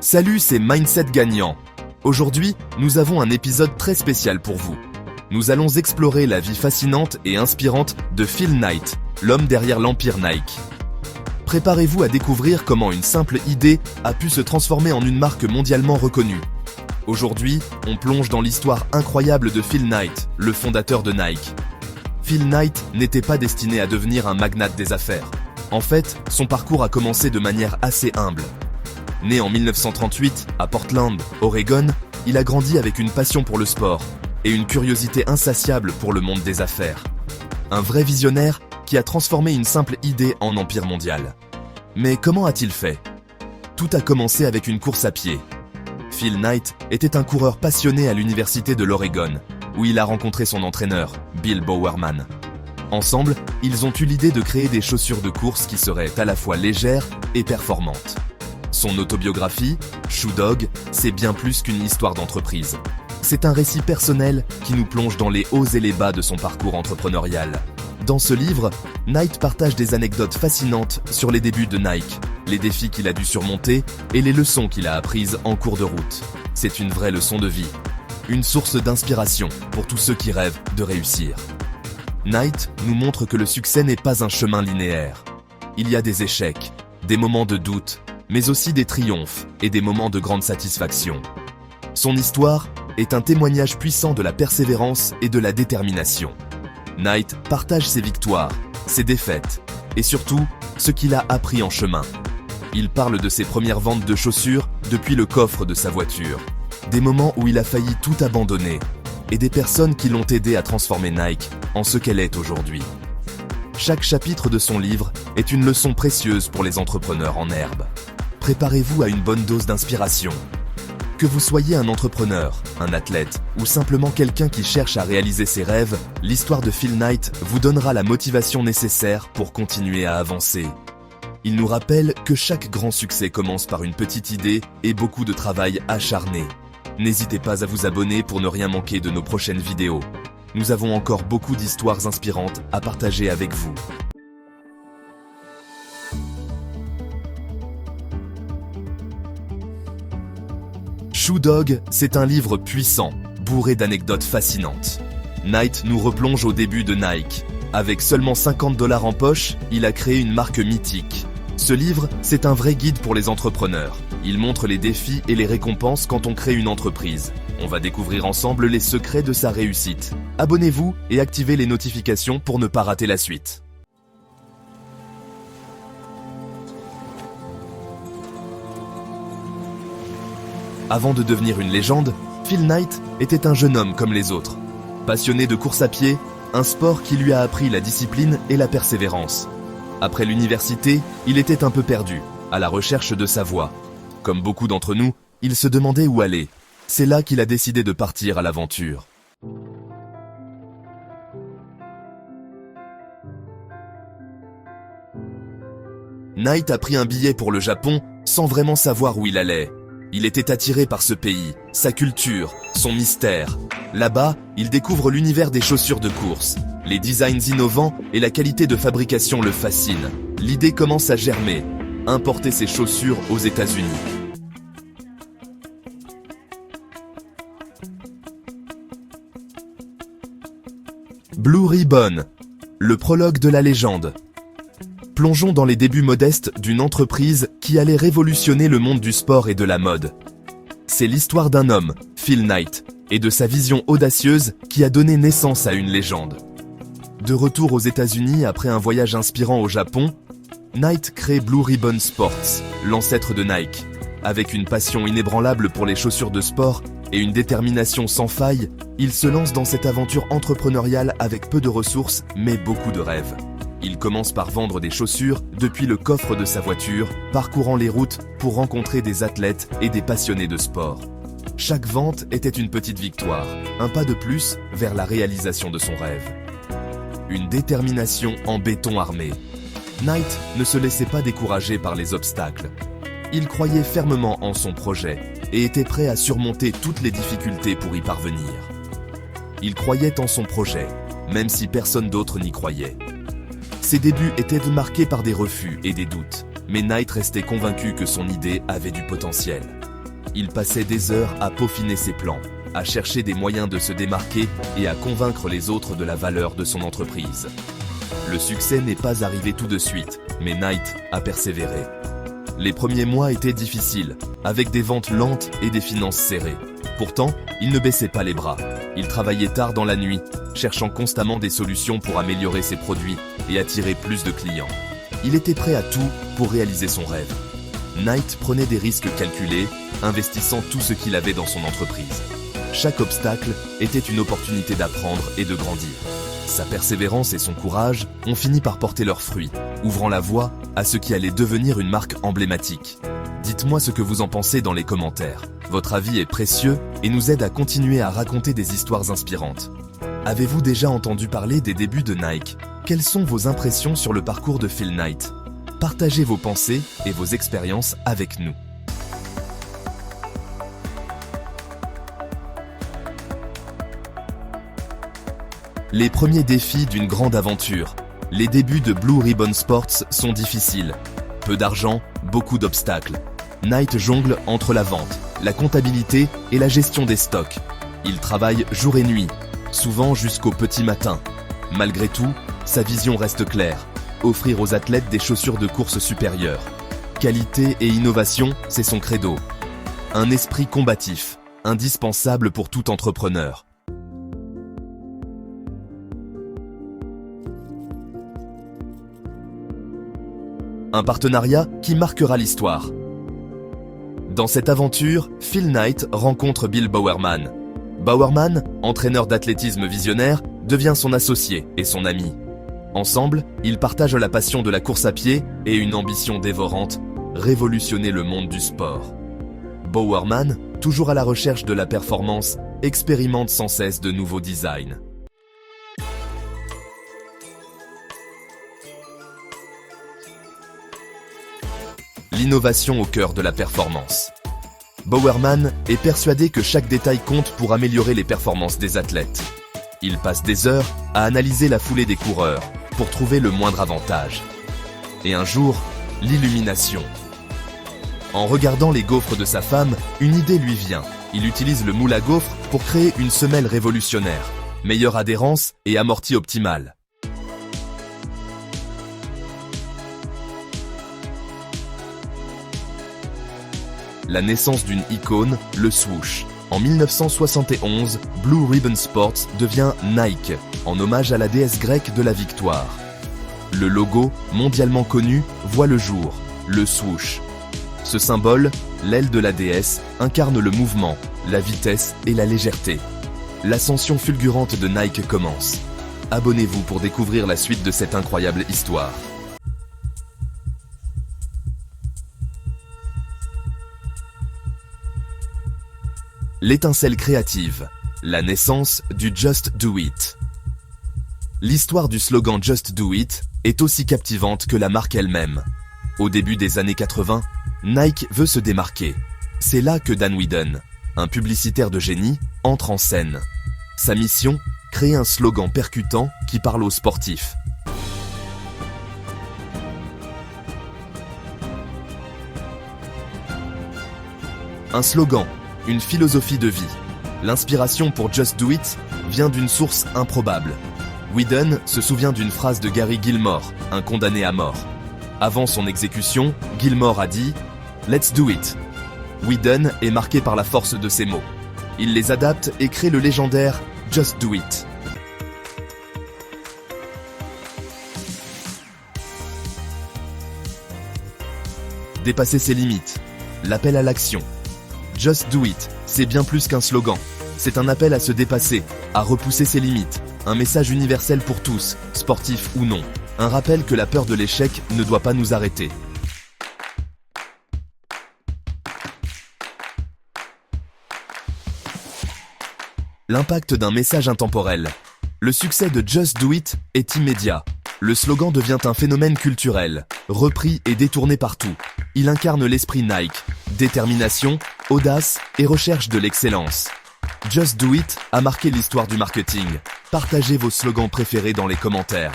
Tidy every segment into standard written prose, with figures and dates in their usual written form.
Salut, c'est Mindset Gagnant. Aujourd'hui, nous avons un épisode très spécial pour vous. Nous allons explorer la vie fascinante et inspirante de Phil Knight, l'homme derrière l'empire Nike. Préparez-vous à découvrir comment une simple idée a pu se transformer en une marque mondialement reconnue. Aujourd'hui, on plonge dans l'histoire incroyable de Phil Knight, le fondateur de Nike. Phil Knight n'était pas destiné à devenir un magnate des affaires. En fait, son parcours a commencé de manière assez humble. Né en 1938 à Portland, Oregon, il a grandi avec une passion pour le sport et une curiosité insatiable pour le monde des affaires. Un vrai visionnaire qui a transformé une simple idée en empire mondial. Mais comment a-t-il fait? Tout a commencé avec une course à pied. Phil Knight était un coureur passionné à l'université de l'Oregon, où il a rencontré son entraîneur, Bill Bowerman. Ensemble, ils ont eu l'idée de créer des chaussures de course qui seraient à la fois légères et performantes. Son autobiographie, Shoe Dog, c'est bien plus qu'une histoire d'entreprise. C'est un récit personnel qui nous plonge dans les hauts et les bas de son parcours entrepreneurial. Dans ce livre, Knight partage des anecdotes fascinantes sur les débuts de Nike, les défis qu'il a dû surmonter et les leçons qu'il a apprises en cours de route. C'est une vraie leçon de vie, une source d'inspiration pour tous ceux qui rêvent de réussir. Knight nous montre que le succès n'est pas un chemin linéaire. Il y a des échecs, des moments de doute, mais aussi des triomphes et des moments de grande satisfaction. Son histoire est un témoignage puissant de la persévérance et de la détermination. Knight partage ses victoires, ses défaites et surtout ce qu'il a appris en chemin. Il parle de ses premières ventes de chaussures depuis le coffre de sa voiture, des moments où il a failli tout abandonner et des personnes qui l'ont aidé à transformer Nike en ce qu'elle est aujourd'hui. Chaque chapitre de son livre est une leçon précieuse pour les entrepreneurs en herbe. Préparez-vous à une bonne dose d'inspiration. Que vous soyez un entrepreneur, un athlète ou simplement quelqu'un qui cherche à réaliser ses rêves, l'histoire de Phil Knight vous donnera la motivation nécessaire pour continuer à avancer. Il nous rappelle que chaque grand succès commence par une petite idée et beaucoup de travail acharné. N'hésitez pas à vous abonner pour ne rien manquer de nos prochaines vidéos. Nous avons encore beaucoup d'histoires inspirantes à partager avec vous. Shoe Dog, c'est un livre puissant, bourré d'anecdotes fascinantes. Knight nous replonge au début de Nike. Avec seulement $50 en poche, il a créé une marque mythique. Ce livre, c'est un vrai guide pour les entrepreneurs. Il montre les défis et les récompenses quand on crée une entreprise. On va découvrir ensemble les secrets de sa réussite. Abonnez-vous et activez les notifications pour ne pas rater la suite. Avant de devenir une légende, Phil Knight était un jeune homme comme les autres. Passionné de course à pied, un sport qui lui a appris la discipline et la persévérance. Après l'université, il était un peu perdu, à la recherche de sa voie. Comme beaucoup d'entre nous, il se demandait où aller. C'est là qu'il a décidé de partir à l'aventure. Knight a pris un billet pour le Japon sans vraiment savoir où il allait. Il était attiré par ce pays, sa culture, son mystère. Là-bas, il découvre l'univers des chaussures de course. Les designs innovants et la qualité de fabrication le fascinent. L'idée commence à germer. Importer ses chaussures aux États-Unis. Blue Ribbon, le prologue de la légende. Plongeons dans les débuts modestes d'une entreprise qui allait révolutionner le monde du sport et de la mode. C'est l'histoire d'un homme, Phil Knight, et de sa vision audacieuse qui a donné naissance à une légende. De retour aux États-Unis après un voyage inspirant au Japon, Knight crée Blue Ribbon Sports, l'ancêtre de Nike. Avec une passion inébranlable pour les chaussures de sport et une détermination sans faille, il se lance dans cette aventure entrepreneuriale avec peu de ressources mais beaucoup de rêves. Il commence par vendre des chaussures depuis le coffre de sa voiture, parcourant les routes pour rencontrer des athlètes et des passionnés de sport. Chaque vente était une petite victoire, un pas de plus vers la réalisation de son rêve. Une détermination en béton armé. Knight ne se laissait pas décourager par les obstacles. Il croyait fermement en son projet et était prêt à surmonter toutes les difficultés pour y parvenir. Il croyait en son projet, même si personne d'autre n'y croyait. Ses débuts étaient marqués par des refus et des doutes, mais Knight restait convaincu que son idée avait du potentiel. Il passait des heures à peaufiner ses plans, à chercher des moyens de se démarquer et à convaincre les autres de la valeur de son entreprise. Le succès n'est pas arrivé tout de suite, mais Knight a persévéré. Les premiers mois étaient difficiles, avec des ventes lentes et des finances serrées. Pourtant, il ne baissait pas les bras. Il travaillait tard dans la nuit, cherchant constamment des solutions pour améliorer ses produits et attirer plus de clients. Il était prêt à tout pour réaliser son rêve. Knight prenait des risques calculés, investissant tout ce qu'il avait dans son entreprise. Chaque obstacle était une opportunité d'apprendre et de grandir. Sa persévérance et son courage ont fini par porter leurs fruits, ouvrant la voie à ce qui allait devenir une marque emblématique. Dites-moi ce que vous en pensez dans les commentaires. Votre avis est précieux et nous aide à continuer à raconter des histoires inspirantes. Avez-vous déjà entendu parler des débuts de Nike? Quelles sont vos impressions sur le parcours de Phil Knight? Partagez vos pensées et vos expériences avec nous. Les premiers défis d'une grande aventure. Les débuts de Blue Ribbon Sports sont difficiles. Peu d'argent, beaucoup d'obstacles. Knight jongle entre la vente, la comptabilité et la gestion des stocks. Il travaille jour et nuit, souvent jusqu'au petit matin. Malgré tout, sa vision reste claire. Offrir aux athlètes des chaussures de course supérieures. Qualité et innovation, c'est son credo. Un esprit combatif, indispensable pour tout entrepreneur. Un partenariat qui marquera l'histoire. Dans cette aventure, Phil Knight rencontre Bill Bowerman. Bowerman, entraîneur d'athlétisme visionnaire, devient son associé et son ami. Ensemble, ils partagent la passion de la course à pied et une ambition dévorante, révolutionner le monde du sport. Bowerman, toujours à la recherche de la performance, expérimente sans cesse de nouveaux designs. L'innovation au cœur de la performance. Bowerman est persuadé que chaque détail compte pour améliorer les performances des athlètes. Il passe des heures à analyser la foulée des coureurs pour trouver le moindre avantage. Et un jour, l'illumination. En regardant les gaufres de sa femme, une idée lui vient. Il utilise le moule à gaufres pour créer une semelle révolutionnaire. Meilleure adhérence et amorti optimale. La naissance d'une icône, le swoosh. En 1971, Blue Ribbon Sports devient Nike, en hommage à la déesse grecque de la victoire. Le logo, mondialement connu, voit le jour, le swoosh. Ce symbole, l'aile de la déesse, incarne le mouvement, la vitesse et la légèreté. L'ascension fulgurante de Nike commence. Abonnez-vous pour découvrir la suite de cette incroyable histoire. L'étincelle créative, la naissance du Just Do It. L'histoire du slogan Just Do It est aussi captivante que la marque elle-même. Au début des années 80, Nike veut se démarquer. C'est là que Dan Whedon, un publicitaire de génie, entre en scène. Sa mission, créer un slogan percutant qui parle aux sportifs. Un slogan, une philosophie de vie. L'inspiration pour Just Do It vient d'une source improbable. Whedon se souvient d'une phrase de Gary Gilmore, un condamné à mort. Avant son exécution, Gilmore a dit « Let's do it ». Whedon est marqué par la force de ces mots. Il les adapte et crée le légendaire « Just Do It ». Dépasser ses limites. L'appel à l'action. Just Do It, c'est bien plus qu'un slogan. C'est un appel à se dépasser, à repousser ses limites. Un message universel pour tous, sportifs ou non. Un rappel que la peur de l'échec ne doit pas nous arrêter. L'impact d'un message intemporel. Le succès de Just Do It est immédiat. Le slogan devient un phénomène culturel, repris et détourné partout. Il incarne l'esprit Nike, détermination, audace et recherche de l'excellence. Just Do It a marqué l'histoire du marketing. Partagez vos slogans préférés dans les commentaires.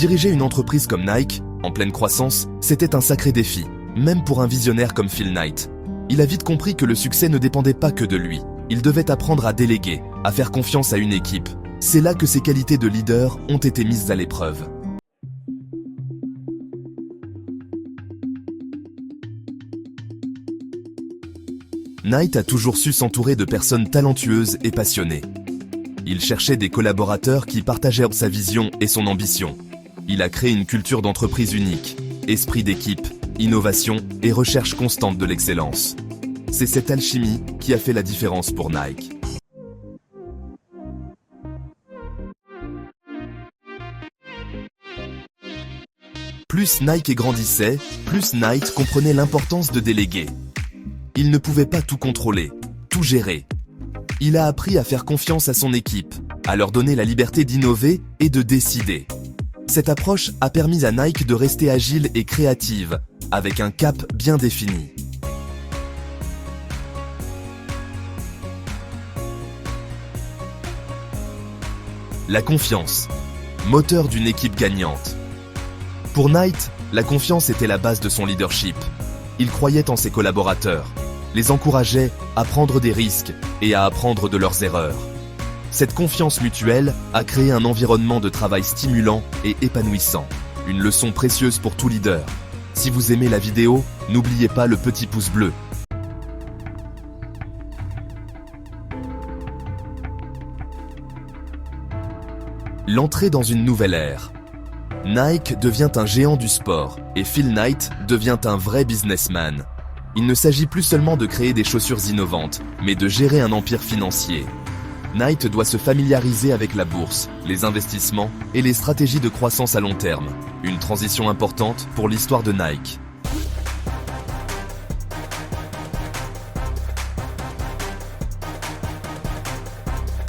Diriger une entreprise comme Nike, en pleine croissance, c'était un sacré défi, même pour un visionnaire comme Phil Knight. Il a vite compris que le succès ne dépendait pas que de lui. Il devait apprendre à déléguer, à faire confiance à une équipe. C'est là que ses qualités de leader ont été mises à l'épreuve. Knight a toujours su s'entourer de personnes talentueuses et passionnées. Il cherchait des collaborateurs qui partageaient sa vision et son ambition. Il a créé une culture d'entreprise unique, esprit d'équipe, innovation et recherche constante de l'excellence. C'est cette alchimie qui a fait la différence pour Nike. Plus Nike grandissait, plus Knight comprenait l'importance de déléguer. Il ne pouvait pas tout contrôler, tout gérer. Il a appris à faire confiance à son équipe, à leur donner la liberté d'innover et de décider. Cette approche a permis à Nike de rester agile et créative, avec un cap bien défini. La confiance, moteur d'une équipe gagnante. Pour Knight, la confiance était la base de son leadership. Il croyait en ses collaborateurs, les encourageait à prendre des risques et à apprendre de leurs erreurs. Cette confiance mutuelle a créé un environnement de travail stimulant et épanouissant, une leçon précieuse pour tout leader. Si vous aimez la vidéo, n'oubliez pas le petit pouce bleu. L'entrée dans une nouvelle ère. Nike devient un géant du sport et Phil Knight devient un vrai businessman. Il ne s'agit plus seulement de créer des chaussures innovantes, mais de gérer un empire financier. Knight doit se familiariser avec la bourse, les investissements et les stratégies de croissance à long terme. Une transition importante pour l'histoire de Nike.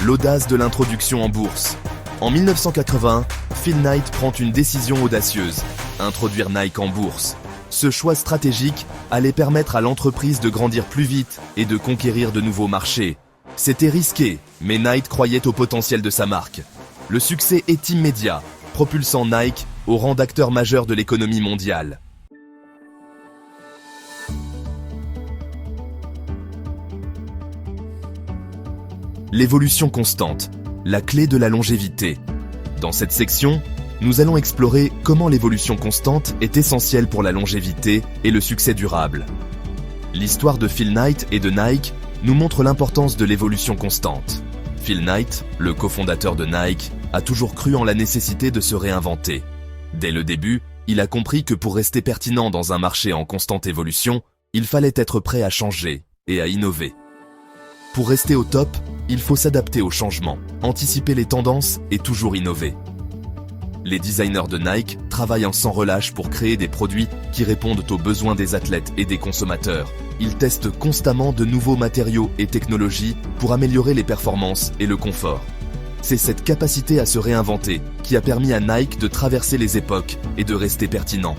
L'audace de l'introduction en bourse. En 1981, Phil Knight prend une décision audacieuse, introduire Nike en bourse. Ce choix stratégique allait permettre à l'entreprise de grandir plus vite et de conquérir de nouveaux marchés. C'était risqué, mais Knight croyait au potentiel de sa marque. Le succès est immédiat, propulsant Nike au rang d'acteur majeur de l'économie mondiale. L'évolution constante, la clé de la longévité. Dans cette section, nous allons explorer comment l'évolution constante est essentielle pour la longévité et le succès durable. L'histoire de Phil Knight et de Nike nous montre l'importance de l'évolution constante. Phil Knight, le cofondateur de Nike, a toujours cru en la nécessité de se réinventer. Dès le début, il a compris que pour rester pertinent dans un marché en constante évolution, il fallait être prêt à changer et à innover. Pour rester au top, il faut s'adapter aux changements, anticiper les tendances et toujours innover. Les designers de Nike travaillent sans relâche pour créer des produits qui répondent aux besoins des athlètes et des consommateurs. Ils testent constamment de nouveaux matériaux et technologies pour améliorer les performances et le confort. C'est cette capacité à se réinventer qui a permis à Nike de traverser les époques et de rester pertinent.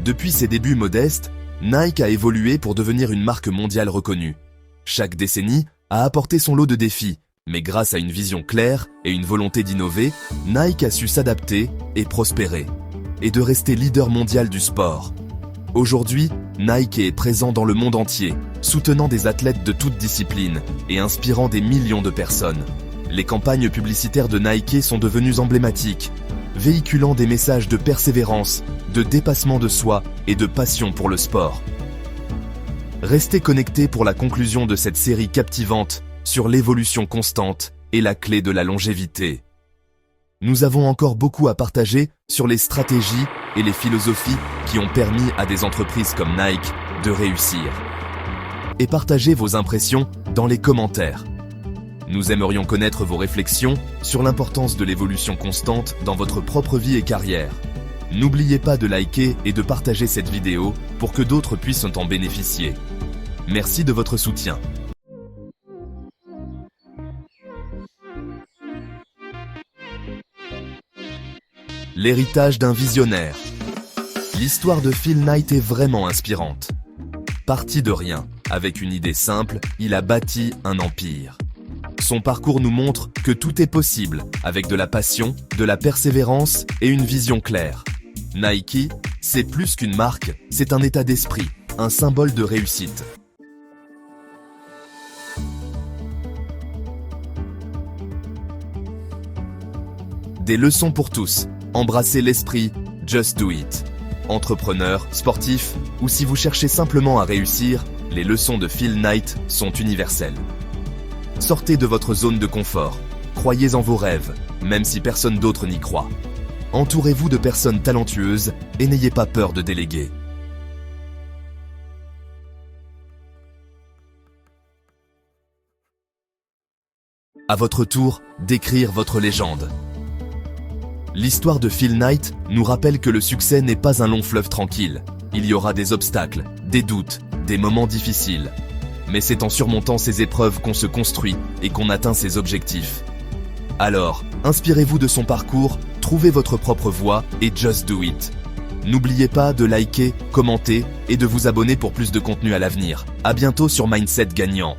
Depuis ses débuts modestes, Nike a évolué pour devenir une marque mondiale reconnue. Chaque décennie a apporté son lot de défis, mais grâce à une vision claire et une volonté d'innover, Nike a su s'adapter et prospérer, et de rester leader mondial du sport. Aujourd'hui, Nike est présent dans le monde entier, soutenant des athlètes de toutes disciplines et inspirant des millions de personnes. Les campagnes publicitaires de Nike sont devenues emblématiques, véhiculant des messages de persévérance, de dépassement de soi et de passion pour le sport. Restez connectés pour la conclusion de cette série captivante sur l'évolution constante et la clé de la longévité. Nous avons encore beaucoup à partager sur les stratégies et les philosophies qui ont permis à des entreprises comme Nike de réussir. Et partagez vos impressions dans les commentaires. Nous aimerions connaître vos réflexions sur l'importance de l'évolution constante dans votre propre vie et carrière. N'oubliez pas de liker et de partager cette vidéo pour que d'autres puissent en bénéficier. Merci de votre soutien. L'héritage d'un visionnaire. L'histoire de Phil Knight est vraiment inspirante. Parti de rien, avec une idée simple, il a bâti un empire. Son parcours nous montre que tout est possible avec de la passion, de la persévérance et une vision claire. Nike, c'est plus qu'une marque, c'est un état d'esprit, un symbole de réussite. Des leçons pour tous. Embrassez l'esprit, just do it. Entrepreneur, sportif, ou si vous cherchez simplement à réussir, les leçons de Phil Knight sont universelles. Sortez de votre zone de confort. Croyez en vos rêves, même si personne d'autre n'y croit. Entourez-vous de personnes talentueuses et n'ayez pas peur de déléguer. À votre tour, d'écrire votre légende. L'histoire de Phil Knight nous rappelle que le succès n'est pas un long fleuve tranquille. Il y aura des obstacles, des doutes, des moments difficiles. Mais c'est en surmontant ces épreuves qu'on se construit et qu'on atteint ses objectifs. Alors, inspirez-vous de son parcours, trouvez votre propre voie et just do it. N'oubliez pas de liker, commenter et de vous abonner pour plus de contenu à l'avenir. À bientôt sur Mindset Gagnant.